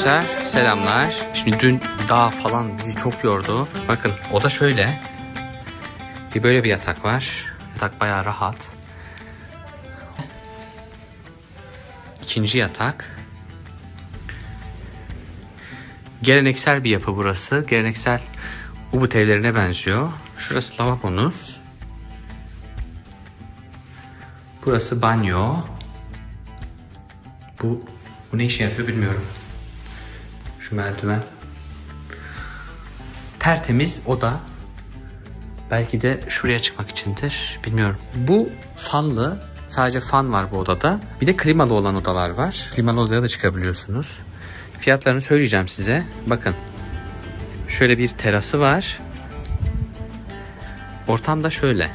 arkadaşlar, selamlar. Şimdi dün dağ falan bizi çok yordu. Bakın oda şöyle. Böyle bir yatak var. Yatak bayağı rahat. İkinci yatak. Geleneksel bir yapı burası. Geleneksel Ubud evlerine benziyor. Şurası lavabonuz. Burası banyo. Bu ne işe yarıyor bilmiyorum. Şu merdiven. Tertemiz oda. Belki de şuraya çıkmak içindir. Bilmiyorum. Bu fanlı. Sadece fan var bu odada. Bir de klimalı olan odalar var. Klimalı odaya da çıkabiliyorsunuz. Fiyatlarını söyleyeceğim size. Bakın. Şöyle bir terası var. Ortam da şöyle.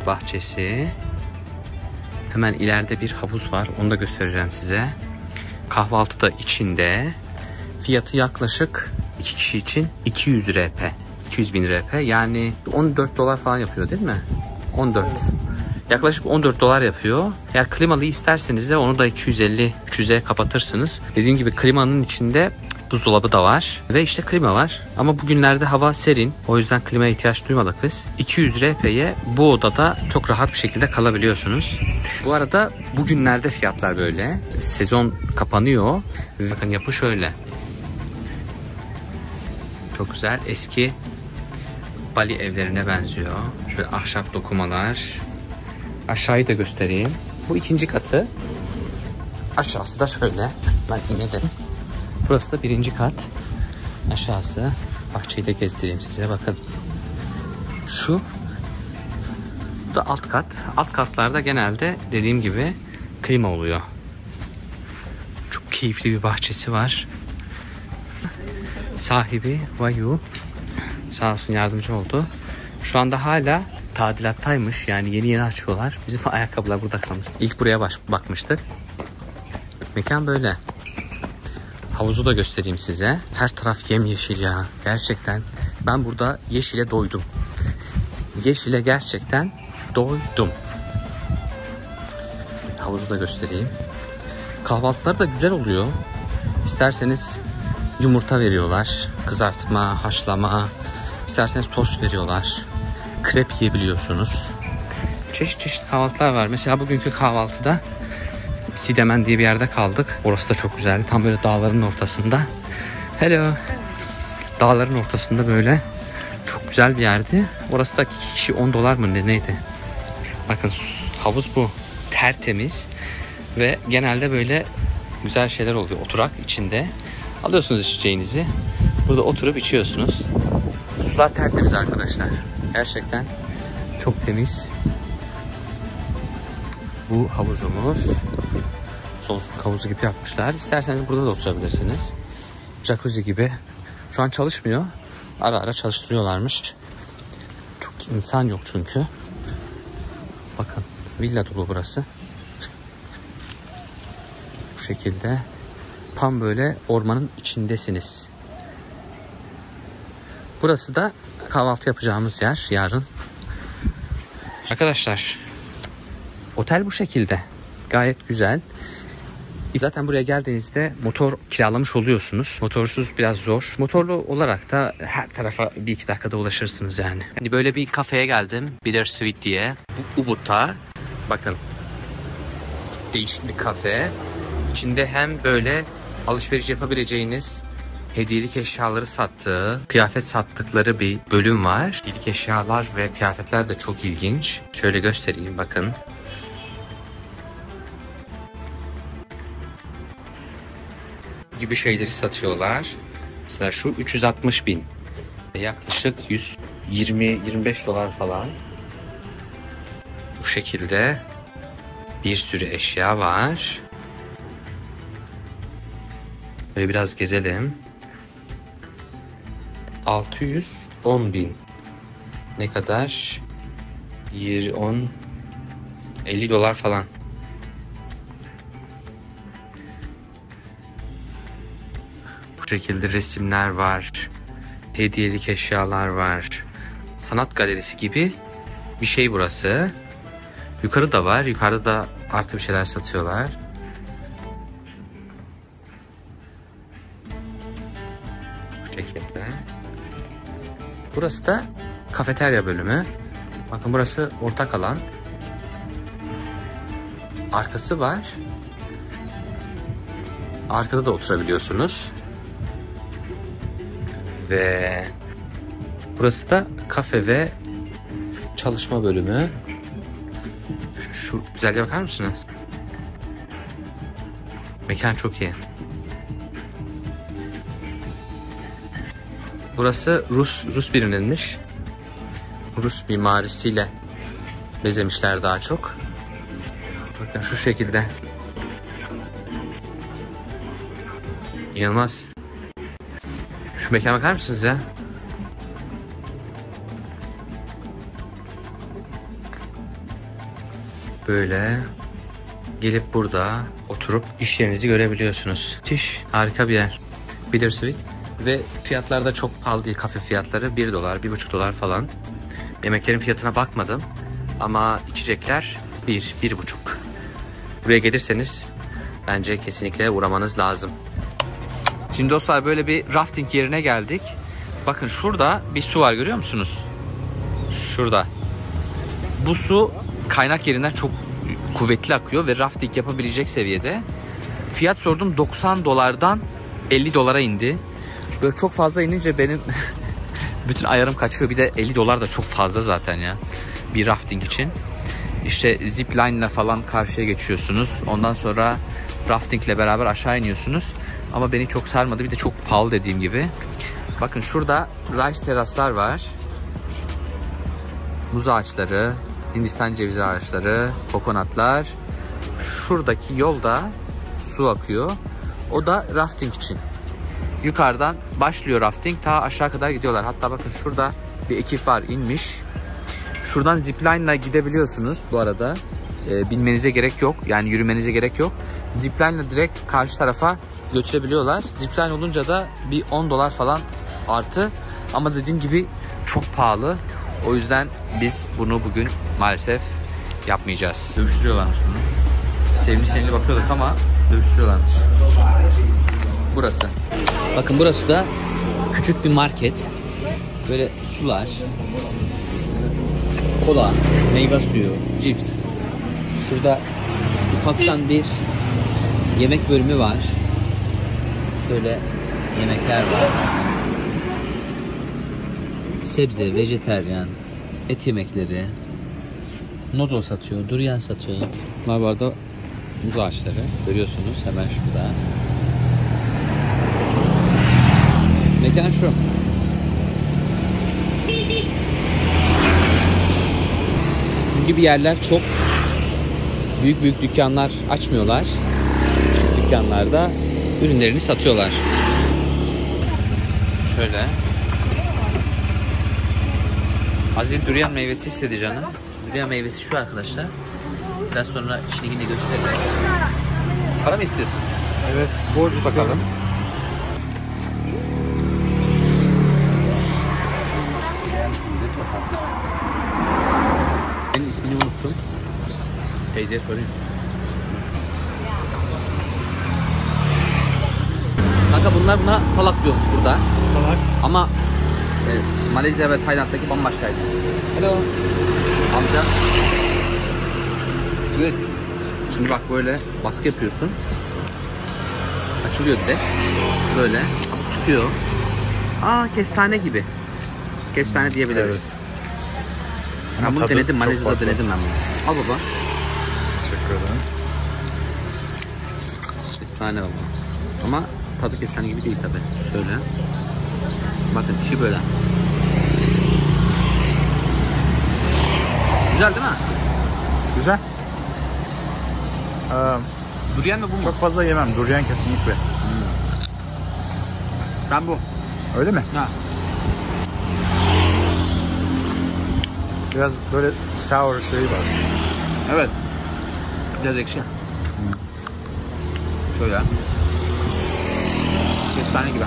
Bahçesi. Hemen ileride bir havuz var. Onu da göstereceğim size. Kahvaltı da içinde. Fiyatı yaklaşık 2 kişi için 200 RP. 200 bin RP. Yani 14 dolar falan yapıyor değil mi? 14. Yaklaşık 14 dolar yapıyor. Eğer klimalıyı isterseniz de onu da 250-300'e kapatırsınız. Dediğim gibi klimanın içinde buzdolabı da var. Ve işte klima var. Ama bugünlerde hava serin. O yüzden klimaya ihtiyaç duymadık biz. 200 RP'ye bu odada çok rahat bir şekilde kalabiliyorsunuz. Bu arada bugünlerde fiyatlar böyle. Sezon kapanıyor. Bakın yapı şöyle. Çok güzel. Eski Bali evlerine benziyor. Şöyle ahşap dokumalar. Aşağıyı da göstereyim. Bu ikinci katı. Aşağısı da şöyle. Ben inelim. Burası da birinci kat. Aşağısı. Bahçeyi de gezdireyim size. Bakın. Şu da alt kat. Alt katlarda genelde dediğim gibi klima oluyor. Çok keyifli bir bahçesi var. Sahibi Vayu sağ olsun yardımcı oldu. Şu anda hala tadilattaymış. Yani yeni açıyorlar. Bizim ayakkabılar burada kalmış. İlk buraya bakmıştık. Mekan böyle. Havuzu da göstereyim size. Her taraf yemyeşil ya. Gerçekten ben burada yeşile doydum. Yeşile gerçekten doydum. Havuzu da göstereyim. Kahvaltılar da güzel oluyor. İsterseniz yumurta veriyorlar. Kızartma, haşlama. İsterseniz tost veriyorlar. Krep yiyebiliyorsunuz. Çeşit çeşit kahvaltılar var. Mesela bugünkü kahvaltıda Sidemen diye bir yerde kaldık. Orası da çok güzeldi. Tam böyle dağların ortasında. Hello. Dağların ortasında böyle çok güzel bir yerdi. Orası da 2 kişi 10 dolar mı neydi? Bakın havuz bu. Tertemiz. Ve genelde böyle güzel şeyler oluyor. Oturak içinde. Alıyorsunuz içeceğinizi. Burada oturup içiyorsunuz. Sular tertemiz arkadaşlar. Gerçekten çok temiz. Bu havuzumuz. Sonsuzluk havuzu gibi yapmışlar. İsterseniz burada da oturabilirsiniz. Jacuzzi gibi. Şu an çalışmıyor. Ara ara çalıştırıyorlarmış. Çok insan yok çünkü. Bakın villa dolu burası. Bu şekilde. Tam böyle ormanın içindesiniz. Burası da kahvaltı yapacağımız yer yarın. Arkadaşlar otel bu şekilde. Gayet güzel. Zaten buraya geldiğinizde motor kiralamış oluyorsunuz. Motorsuz biraz zor. Motorlu olarak da her tarafa 1-2 dakikada ulaşırsınız yani. Hani böyle bir kafeye geldim. Bittersweet diye. Bu Ubud'da. Bakın. Çok değişik bir kafe. İçinde hem böyle alışveriş yapabileceğiniz hediyelik eşyaları sattığı, kıyafet sattıkları bir bölüm var. Hediyelik eşyalar ve kıyafetler de çok ilginç. Şöyle göstereyim bakın. Gibi şeyleri satıyorlar. Mesela şu 360 bin. Yaklaşık 120-25 dolar falan. Bu şekilde bir sürü eşya var. Böyle biraz gezelim. 610 bin. Ne kadar? 50 dolar falan. Bu şekilde resimler var. Hediyelik eşyalar var. Sanat galerisi gibi bir şey burası. Yukarı da var. Yukarıda da artı bir şeyler satıyorlar. şekilde. Burası da kafeterya bölümü. Bakın burası ortak alan. Arkası var. Arkada da oturabiliyorsunuz. Ve burası da kafe ve çalışma bölümü. Şu güzelliğe bakar mısınız? Mekan çok iyi. Burası Rus birininmiş. Rus mimarisiyle bezemişler daha çok. Bakın şu şekilde. İnanılmaz. Şu mekana bakar mısınız ya? Böyle gelip burada oturup iş yerinizi görebiliyorsunuz. Müthiş, harika bir yer. Bittersweet. Ve fiyatlar da çok pahalı değil. Kafe fiyatları 1 dolar, 1,5 dolar falan. Yemeklerin fiyatına bakmadım. Ama içecekler 1,5. Buraya gelirseniz bence kesinlikle uğramanız lazım. Şimdi dostlar böyle bir rafting yerine geldik. Bakın şurada bir su var, görüyor musunuz? Şurada. Bu su kaynak yerinden çok kuvvetli akıyor ve rafting yapabilecek seviyede. Fiyat sordum, 90 dolardan 50 dolara indi. Böyle çok fazla inince benim bütün ayarım kaçıyor. Bir de 50 dolar da çok fazla zaten ya. Bir rafting için. İşte zipline ile falan karşıya geçiyorsunuz. Ondan sonra rafting ile beraber aşağı iniyorsunuz. Ama beni çok sarmadı. Bir de çok pahalı dediğim gibi. Bakın şurada rice teraslar var. Muz ağaçları, Hindistan cevizi ağaçları, kokonatlar. Şuradaki yolda su akıyor. O da rafting için. Yukarıdan başlıyor rafting, ta aşağı kadar gidiyorlar. Hatta bakın şurada bir ekip var, inmiş. Şuradan zipline ile gidebiliyorsunuz bu arada. Binmenize gerek yok. Yani yürümenize gerek yok. Zipline ile direkt karşı tarafa götürebiliyorlar. Zipline olunca da bir 10 dolar falan artı. Ama dediğim gibi çok pahalı. O yüzden biz bunu bugün maalesef yapmayacağız. Dövüştürüyorlarmış bunu. Sevimli bakıyorduk ama dövüştürüyorlarmış. Burası. Bakın burası da küçük bir market. Böyle sular, kola, meyve suyu, cips. Şurada ufaktan bir yemek bölümü var. Şöyle yemekler var. Sebze, vejeteryan, et yemekleri. Noodle satıyor, durian satıyor. Bunlar bu arada muz ağaçları. Görüyorsunuz hemen şurada. Mekan şu. Bu gibi yerler çok büyük dükkanlar açmıyorlar. Küçük dükkanlarda ürünlerini satıyorlar. Şöyle. Aziz durian meyvesi istedi canım. Durian meyvesi şu arkadaşlar. Biraz sonra işini yine göstereceğim. Para mı istiyorsun? Evet, borç bakalım. Benim ismini unuttum. Teyzeye sorayım. Kanka bunlar buna salak diyormuş burada. Salak. Ama Malezya ve Tayland'daki bambaşkaydı. Hello. Amca. Evet. Şimdi bak böyle baskı yapıyorsun. Açılıyor direkt. Böyle. Çıkıyor. Aa, kestane gibi. Kestane diyebiliriz. Evet. Ben bunu denedim. Malezya'da denedim ben bunu. Al baba. Teşekkür ederim. Kestane baba. Ama tadı kestane gibi değil tabi. Şöyle. Bakın işi böyle. Güzel değil mi? Güzel. Durian mı bu mu? Çok fazla yemem. Durian kesinlikle. Ben bu. Öyle mi? Ha. Biraz böyle sour şeyi var. Evet. Biraz ekşi. Şöyle. Kestane gibi.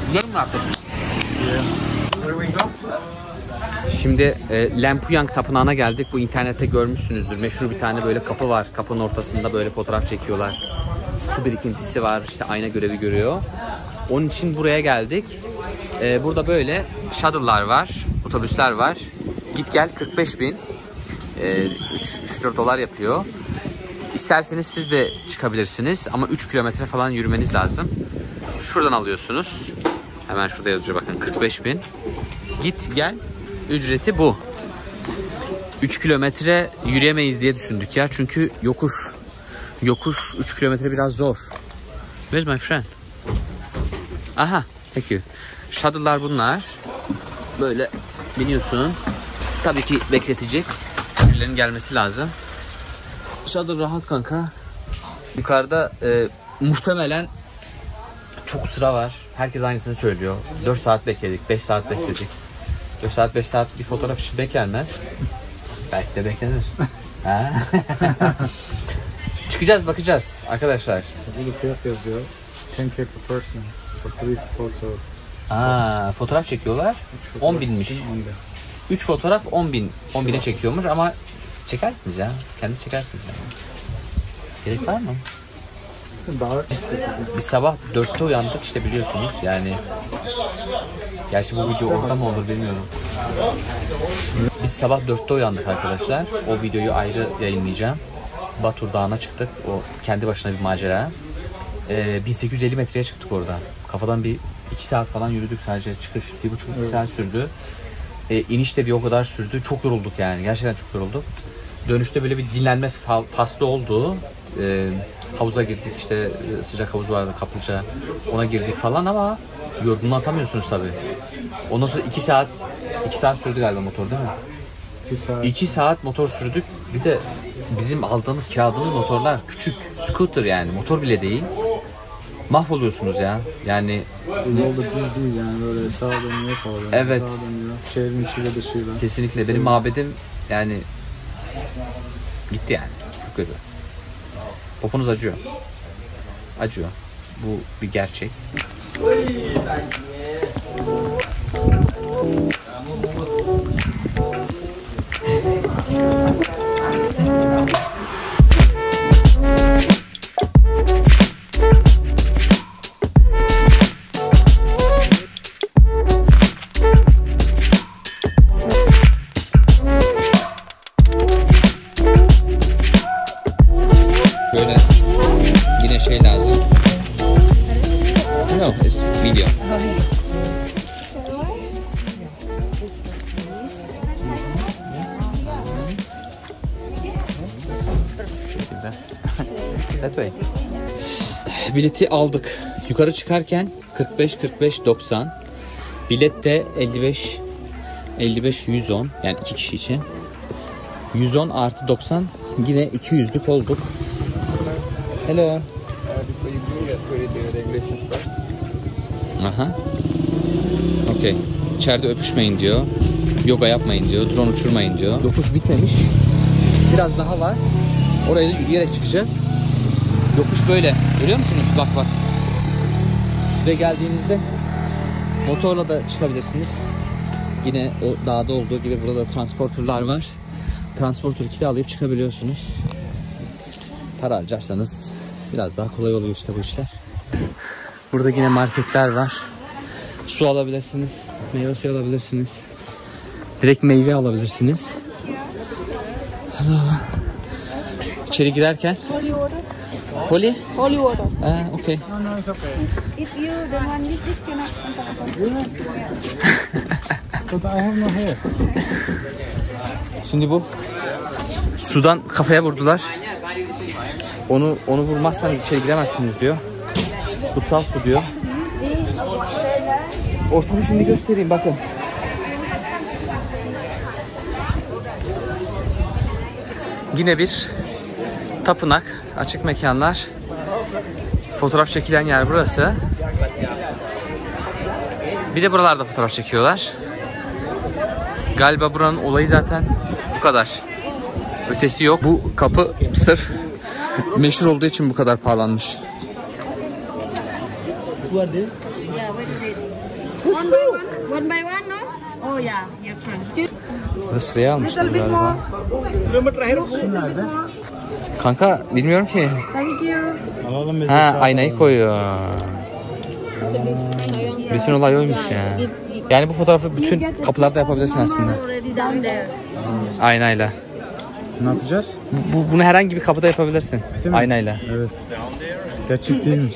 Güzel mi artık? Şimdi Lempuyang Tapınağı'na geldik. Bu internette görmüşsünüzdür. Meşhur bir tane böyle kapı var. Kapının ortasında böyle fotoğraf çekiyorlar. Su birikintisi var. İşte ayna görevi görüyor. Onun için buraya geldik. Burada shuttle'lar var, otobüsler var. Git gel 45.000, 3-4 dolar yapıyor. İsterseniz siz de çıkabilirsiniz ama 3 kilometre falan yürümeniz lazım. Şuradan alıyorsunuz. Hemen şurada yazıyor bakın 45.000. Git gel ücreti bu. 3 kilometre yürüyemeyiz diye düşündük ya. Çünkü yokuş 3 kilometre biraz zor. Where's my friend? Aha, thank you. Shuttle'lar bunlar. Böyle biniyorsun. Tabii ki bekletecek. Birilerinin gelmesi lazım. Shuttle rahat kanka. Yukarıda muhtemelen çok sıra var. Herkes aynısını söylüyor. 4 saat bekledik, 5 saat bekledik. 4 saat, 5 saat bir fotoğraf için beklenmez. Belki de beklenir. Çıkacağız, bakacağız arkadaşlar. Burada fiyat yazıyor. 10K per person for 3 photos. Fotoğraf çekiyorlar. 10.000'miş. 3 fotoğraf 10.000. 10.000'e çekiyormuş ama siz çekersiniz ya. Kendi çekersiniz yani. Gerek var mı? Biz sabah 4'te uyandık işte biliyorsunuz yani. Gerçi bu video orada mı olur bilmiyorum. Biz sabah 4'te uyandık arkadaşlar. O videoyu ayrı yayınlayacağım. Batur Dağı'na çıktık. O kendi başına bir macera. 1850 metreye çıktık orada. Kafadan bir 2 saat falan yürüdük sadece çıkış. 1,5-2 saat sürdü. İniş de bir o kadar sürdü. Çok yorulduk yani. Gerçekten çok yorulduk. Dönüşte böyle bir dinlenme faslı oldu. Havuza girdik işte sıcak havuz vardı kaplıca. Ona girdik falan ama yorgunluğu atamıyorsunuz tabii. Ondan sonra 2 saat sürdü galiba motor değil mi? 2 saat motor sürdük. Bir de bizim kiraladığımız motorlar küçük. Scooter yani. Motor bile değil. Mahvoluyorsunuz ya. Yani yolda düz değil yani böyle sağa dönüyor sola dönüyor. Evet. Sağa dönüyor. Şehrin içiyle dışıyla. Kesinlikle. Benim mabedim yani gitti yani. Çok kötü. Popunuz acıyor. Acıyor. Bu bir gerçek. Böyle yine şey lazım. No, it's video. That's way. Bileti aldık. Yukarı çıkarken 45-90. Bilet de 55-110 yani 2 kişi için. 110 artı 90 yine 200'lük olduk. Hello. Aha. Okay. İçeride öpüşmeyin diyor. Yoga yapmayın diyor. Drone uçurmayın diyor. Yokuş bitmemiş. Biraz daha var. Oraya da yürüyerek çıkacağız. Yokuş böyle. Görüyor musunuz? Bak bak. Ve geldiğinizde motorla da çıkabilirsiniz. Yine o dağda olduğu gibi burada da transporterlar var. Transporter kiralayıp çıkabiliyorsunuz. Para harcarsanız biraz daha kolay oluyor işte bu işler. Burada yine marketler var. Su alabilirsiniz. Meyve suyu alabilirsiniz. Direkt meyve alabilirsiniz. İçeri girerken Holy? Holy water. Okay. No, it's okay. If you don't want this cannot contact. But I have no hair. Şimdi bu sudan kafaya vurdular. Onu vurmazsanız içeri giremezsiniz diyor. Kutsal su diyor. Ortamı şimdi göstereyim bakın. Yine bir tapınak, açık mekanlar. Fotoğraf çekilen yer burası. Bir de buralarda fotoğraf çekiyorlar. Galiba buranın olayı zaten bu kadar. Ötesi yok. Bu kapı sırf meşhur olduğu için bu kadar pahalanmış. One by one, no? Oh yeah, your friend. Sıraya almışlar galiba. Kanka bilmiyorum ki. Thank you. Alalım biz. Ha aynayı koyuyor. Bütün olay oymuş ya. Yani bu fotoğrafı bütün kapılarda yapabilirsin aslında. Aynayla. Ne yapacağız? Bunu herhangi bir kapıda yapabilirsin. Aynayla. Evet. Gerçek değilmiş.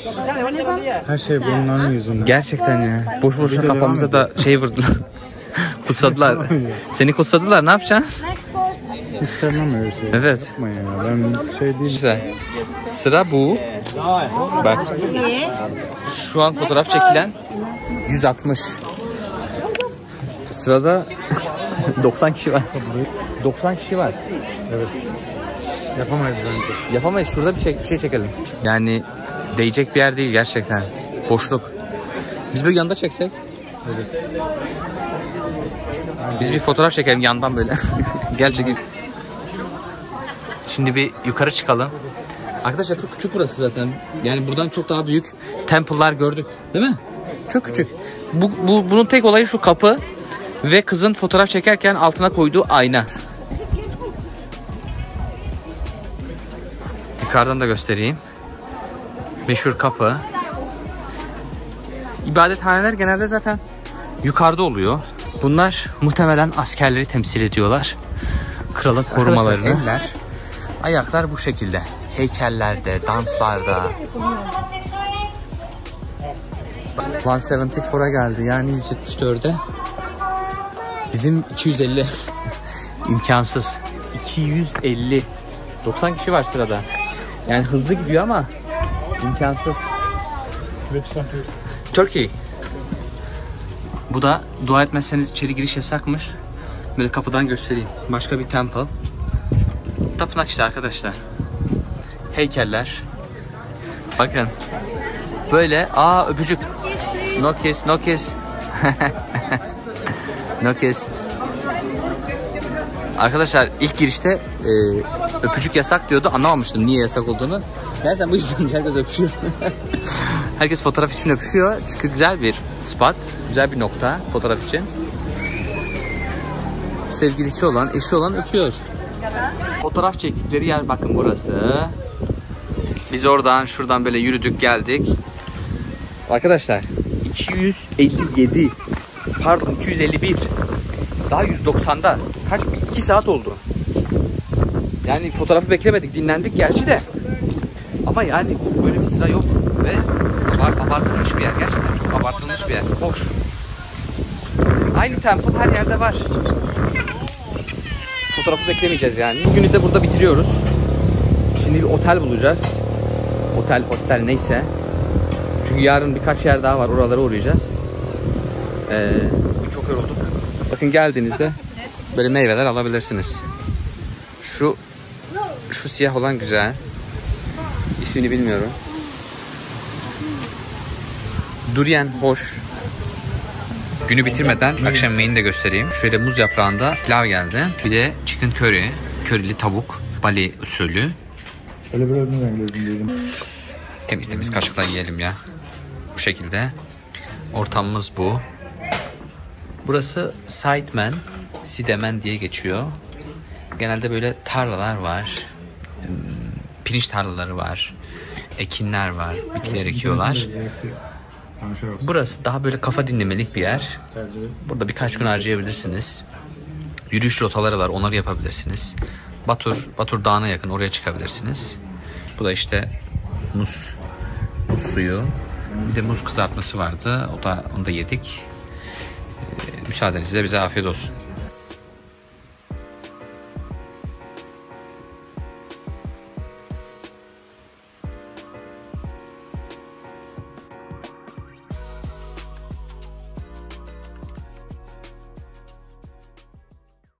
Her şey bunların yüzünden. Gerçekten ya. Boş boşuna kafamıza da şey vurdular. Kutsadılar. Seni kutsadılar, ne yapacaksın? Hiç sevmem öyle şey. Evet. Yapma ya. Ben şey değilim. Güzel. Sıra bu. Bak. Şu an fotoğraf çekilen 160. Sırada 90 kişi var. 90 kişi var. Evet. Yapamayız bence. Yapamayız. Şurada bir şey çekelim. Yani değecek bir yer değil gerçekten. Boşluk. Biz böyle yanında çeksek. Evet. Biz bir fotoğraf çekelim yandan böyle. Gel çekeyim. Şimdi bir yukarı çıkalım. Arkadaşlar çok küçük burası zaten. Yani buradan çok daha büyük temple'lar gördük. Değil mi? Çok küçük. Bunun tek olayı şu kapı ve kızın fotoğraf çekerken altına koyduğu ayna. Yukarıdan da göstereyim. Meşhur kapı. İbadethaneler genelde zaten yukarıda oluyor. Bunlar muhtemelen askerleri temsil ediyorlar. Kralın korumalarını. Eller, ayaklar bu şekilde. Heykellerde, danslarda. 174'a geldi. Yani 174'e. Bizim 250. İmkansız. 250. 90 kişi var sırada. Yani hızlı gidiyor ama imkansız. Turkey. Bu da dua etmezseniz içeri giriş yasakmış. Böyle kapıdan göstereyim. Başka bir temple. Tapınak işte arkadaşlar. Heykeller. Bakın. Böyle. Öpücük. No kiss, no kiss. No kiss. Arkadaşlar ilk girişte öpücük yasak diyordu. Anlamamıştım niye yasak olduğunu. Gerçekten bu yüzden herkes öpüşüyor. Herkes fotoğraf için öpüşüyor. Çünkü güzel bir spot. Güzel bir nokta fotoğraf için. Sevgilisi olan, eşi olan öpüyor. Fotoğraf çektikleri yer bakın burası. Biz şuradan böyle yürüdük geldik. Arkadaşlar 257 pardon 251 daha 190'da kaç 2 saat oldu. Yani fotoğrafı beklemedik, dinlendik gerçi de. Ama yani böyle bir sıra yok ve abartılmış bir yer, gerçekten çok abartılmış bir yer. Boş. Aynı tempo her yerde var. Fotoğrafı beklemeyeceğiz yani. Bugünü de burada bitiriyoruz. Şimdi bir otel bulacağız. Otel, hostel neyse. Çünkü yarın birkaç yer daha var. Oralara uğrayacağız. Çok yorulduk. Bakın geldiğinizde böyle meyveler alabilirsiniz. Şu siyah olan güzel. İsmini bilmiyorum. Durian hoş. Günü bitirmeden akşam yemeğini de göstereyim. Şöyle muz yaprağında pilav geldi. Bir de chicken curry. Körili tavuk. Bali usulü. Öyle biraz mı diyelim. Temiz kaşıkla yiyelim ya. Bu şekilde. Ortamımız bu. Burası Sidemen diye geçiyor. Genelde böyle tarlalar var. Pirinç tarlaları var. Ekinler var. Bitkiler ekiyorlar. Burası daha böyle kafa dinlemelik bir yer. Burada birkaç gün harcayabilirsiniz. Yürüyüş rotaları var. Onları yapabilirsiniz. Batur Dağı'na yakın. Oraya çıkabilirsiniz. Bu da işte muz suyu. Bir de muz kızartması vardı. Onu da yedik. Müsaadenizle bize afiyet olsun.